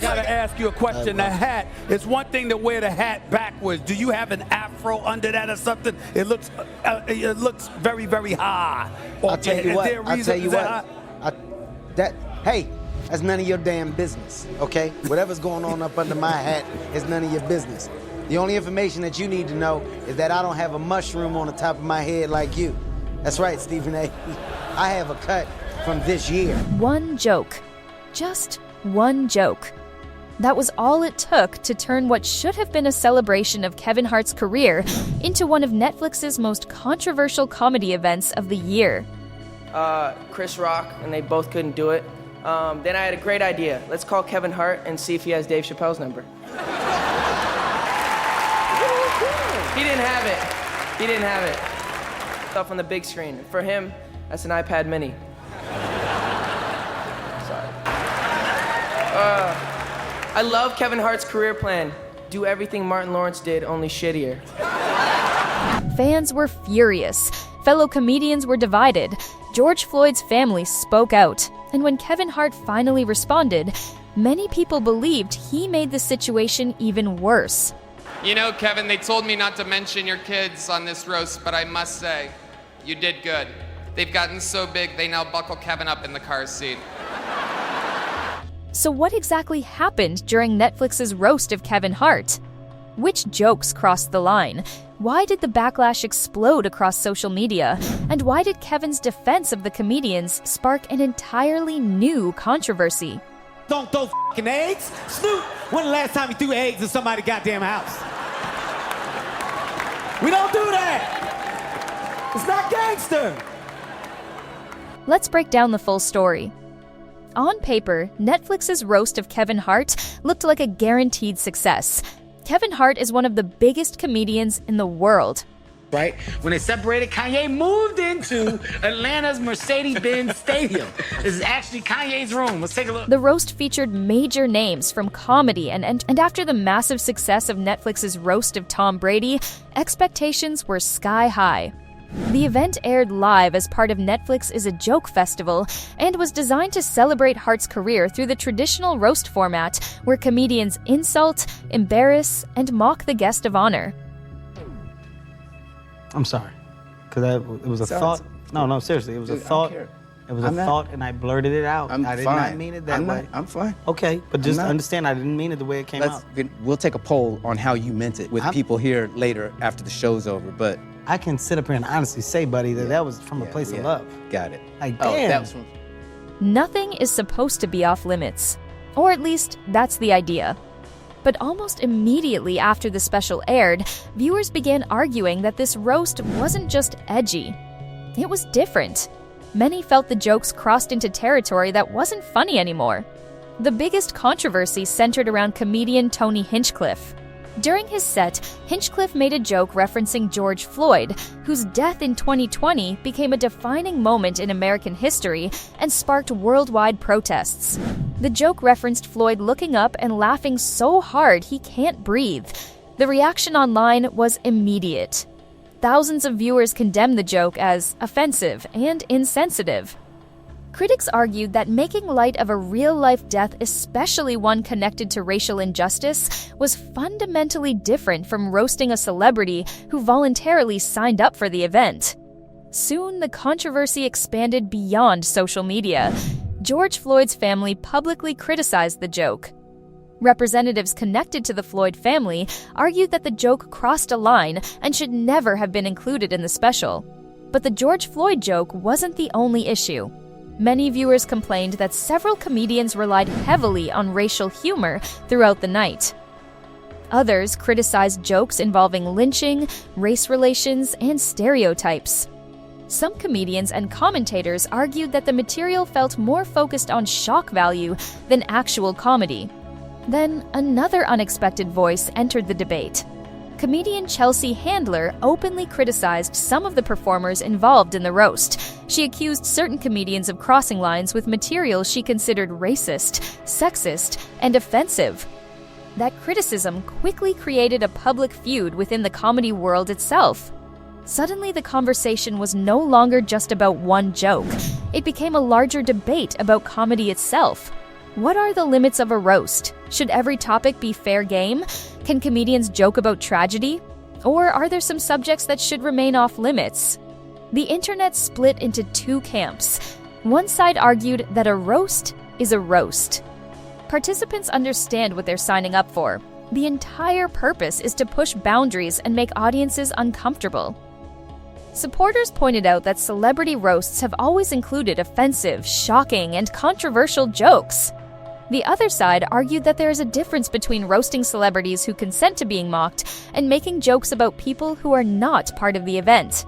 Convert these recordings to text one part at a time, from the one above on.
gotta ask you a question. The hat, it's one thing to wear the hat backwards. Do you have an afro under that or something? It looks very, very high. I'll tell you what. Hey, that's none of your damn business, okay? Whatever's going on up under my hat is none of your business. The only information that you need to know is that I don't have a mushroom on the top of my head like you. That's right, Stephen A. I have a cut from this year. One joke. Just one joke. That was all it took to turn what should have been a celebration of Kevin Hart's career into one of Netflix's most controversial comedy events of the year. Chris Rock, and they both couldn't do it. Then I had a great idea. Let's call Kevin Hart and see if he has Dave Chappelle's number. He didn't have it. He didn't have it. Stuff on the big screen. For him, that's an iPad mini. Sorry. I love Kevin Hart's career plan. Do everything Martin Lawrence did, only shittier. Fans were furious. Fellow comedians were divided. George Floyd's family spoke out. And when Kevin Hart finally responded, many people believed he made the situation even worse. You know, Kevin, they told me not to mention your kids on this roast, but I must say, you did good. They've gotten so big, they now buckle Kevin up in the car seat. So what exactly happened during Netflix's roast of Kevin Hart? Which jokes crossed the line? Why did the backlash explode across social media? And why did Kevin's defense of the comedians spark an entirely new controversy? Don't throw f***ing eggs. Snoop, when the last time you threw eggs in somebody's goddamn house? We don't do that. It's not gangster. Let's break down the full story. On paper, Netflix's roast of Kevin Hart looked like a guaranteed success. Kevin Hart is one of the biggest comedians in the world. Right? When they separated, Kanye moved into Atlanta's Mercedes-Benz Stadium. This is actually Kanye's room. Let's take a look. The roast featured major names from comedy, and after the massive success of Netflix's roast of Tom Brady, expectations were sky high. The event aired live as part of Netflix is a Joke Festival and was designed to celebrate Hart's career through the traditional roast format where comedians insult, embarrass, and mock the guest of honor. I'm sorry, because it was a thought. No, seriously, it was a thought. It was a thought, and I blurted it out. I did not mean it that way. I'm fine. Okay, but just understand, I didn't mean it the way it came out. We'll take a poll on how you meant it with people here later after the show's over, but... I can sit up here and honestly say, buddy, that was from a place of love. Got it. Like, damn. That was from... Nothing is supposed to be off limits. Or at least, that's the idea. But almost immediately after the special aired, viewers began arguing that this roast wasn't just edgy. It was different. Many felt the jokes crossed into territory that wasn't funny anymore. The biggest controversy centered around comedian Tony Hinchcliffe. During his set, Hinchcliffe made a joke referencing George Floyd, whose death in 2020 became a defining moment in American history and sparked worldwide protests. The joke referenced Floyd looking up and laughing so hard he can't breathe. The reaction online was immediate. Thousands of viewers condemned the joke as offensive and insensitive. Critics argued that making light of a real-life death, especially one connected to racial injustice, was fundamentally different from roasting a celebrity who voluntarily signed up for the event. Soon, the controversy expanded beyond social media. George Floyd's family publicly criticized the joke. Representatives connected to the Floyd family argued that the joke crossed a line and should never have been included in the special. But the George Floyd joke wasn't the only issue. Many viewers complained that several comedians relied heavily on racial humor throughout the night. Others criticized jokes involving lynching, race relations, and stereotypes. Some comedians and commentators argued that the material felt more focused on shock value than actual comedy. Then, another unexpected voice entered the debate. Comedian Chelsea Handler openly criticized some of the performers involved in the roast. She accused certain comedians of crossing lines with material she considered racist, sexist, and offensive. That criticism quickly created a public feud within the comedy world itself. Suddenly, the conversation was no longer just about one joke. It became a larger debate about comedy itself. What are the limits of a roast? Should every topic be fair game? Can comedians joke about tragedy? Or are there some subjects that should remain off limits? The internet split into two camps. One side argued that a roast is a roast. Participants understand what they're signing up for. The entire purpose is to push boundaries and make audiences uncomfortable. Supporters pointed out that celebrity roasts have always included offensive, shocking, and controversial jokes. The other side argued that there is a difference between roasting celebrities who consent to being mocked and making jokes about people who are not part of the event.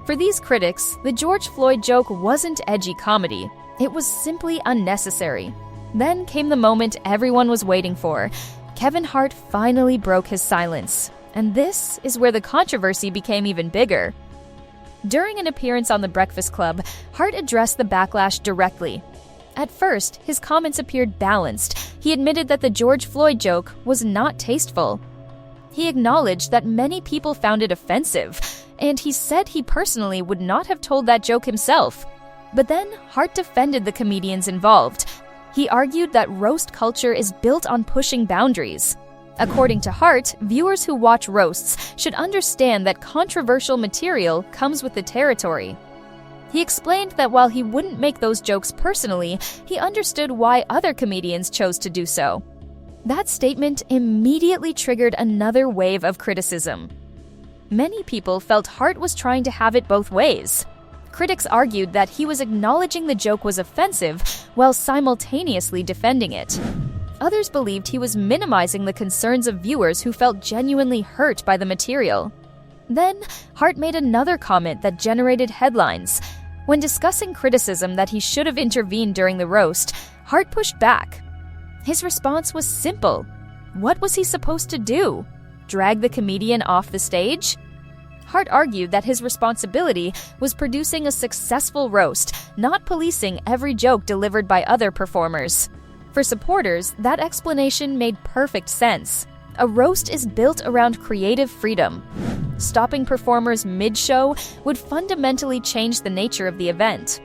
For these critics, the George Floyd joke wasn't edgy comedy. It was simply unnecessary. Then came the moment everyone was waiting for. Kevin Hart finally broke his silence. And this is where the controversy became even bigger. During an appearance on The Breakfast Club, Hart addressed the backlash directly. At first, his comments appeared balanced. He admitted that the George Floyd joke was not tasteful. He acknowledged that many people found it offensive, and he said he personally would not have told that joke himself. But then, Hart defended the comedians involved. He argued that roast culture is built on pushing boundaries. According to Hart, viewers who watch roasts should understand that controversial material comes with the territory. He explained that while he wouldn't make those jokes personally, he understood why other comedians chose to do so. That statement immediately triggered another wave of criticism. Many people felt Hart was trying to have it both ways. Critics argued that he was acknowledging the joke was offensive while simultaneously defending it. Others believed he was minimizing the concerns of viewers who felt genuinely hurt by the material. Then, Hart made another comment that generated headlines. When discussing criticism that he should have intervened during the roast, Hart pushed back. His response was simple. What was he supposed to do? Drag the comedian off the stage? Hart argued that his responsibility was producing a successful roast, not policing every joke delivered by other performers. For supporters, that explanation made perfect sense. A roast is built around creative freedom. Stopping performers mid-show would fundamentally change the nature of the event.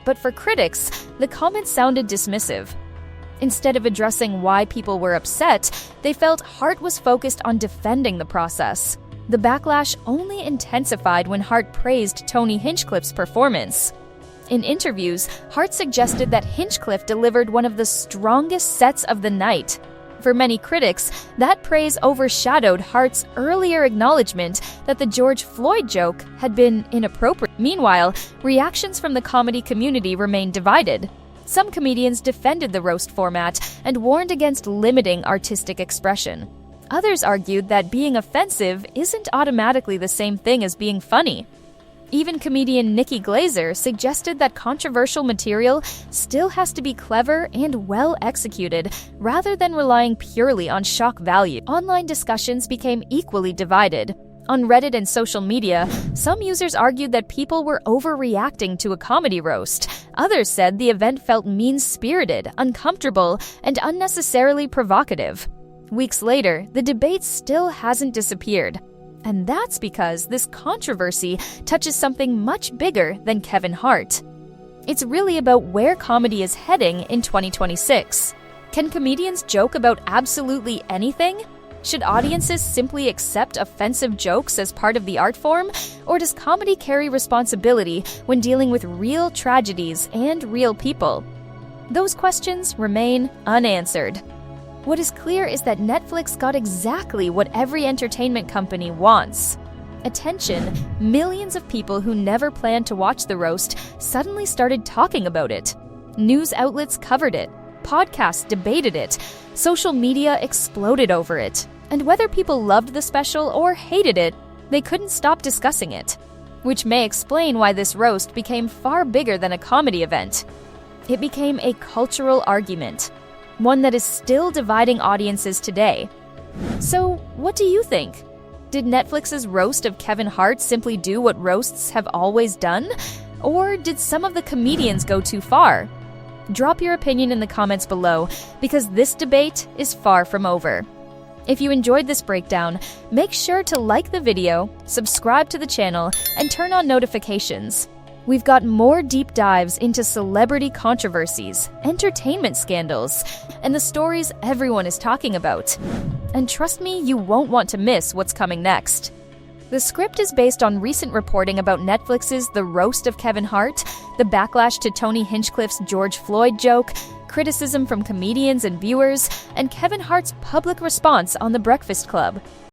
But for critics, the comments sounded dismissive. Instead of addressing why people were upset, they felt Hart was focused on defending the process. The backlash only intensified when Hart praised Tony Hinchcliffe's performance. In interviews, Hart suggested that Hinchcliffe delivered one of the strongest sets of the night. For many critics, that praise overshadowed Hart's earlier acknowledgement that the George Floyd joke had been inappropriate. Meanwhile, reactions from the comedy community remained divided. Some comedians defended the roast format and warned against limiting artistic expression. Others argued that being offensive isn't automatically the same thing as being funny. Even comedian Nikki Glazer suggested that controversial material still has to be clever and well executed, rather than relying purely on shock value. Online discussions became equally divided. On Reddit and social media, some users argued that people were overreacting to a comedy roast. Others said the event felt mean-spirited, uncomfortable, and unnecessarily provocative. Weeks later, the debate still hasn't disappeared. And that's because this controversy touches something much bigger than Kevin Hart. It's really about where comedy is heading in 2026. Can comedians joke about absolutely anything? Should audiences simply accept offensive jokes as part of the art form? Or does comedy carry responsibility when dealing with real tragedies and real people? Those questions remain unanswered. What is clear is that Netflix got exactly what every entertainment company wants. Attention, millions of people who never planned to watch the roast suddenly started talking about it. News outlets covered it. Podcasts debated it. Social media exploded over it. And whether people loved the special or hated it, they couldn't stop discussing it. Which may explain why this roast became far bigger than a comedy event. It became a cultural argument. One that is still dividing audiences today. So, what do you think? Did Netflix's roast of Kevin Hart simply do what roasts have always done? Or did some of the comedians go too far? Drop your opinion in the comments below, because this debate is far from over. If you enjoyed this breakdown, make sure to like the video, subscribe to the channel, and turn on notifications. We've got more deep dives into celebrity controversies, entertainment scandals, and the stories everyone is talking about. And trust me, you won't want to miss what's coming next. The script is based on recent reporting about Netflix's The Roast of Kevin Hart, the backlash to Tony Hinchcliffe's George Floyd joke, criticism from comedians and viewers, and Kevin Hart's public response on The Breakfast Club.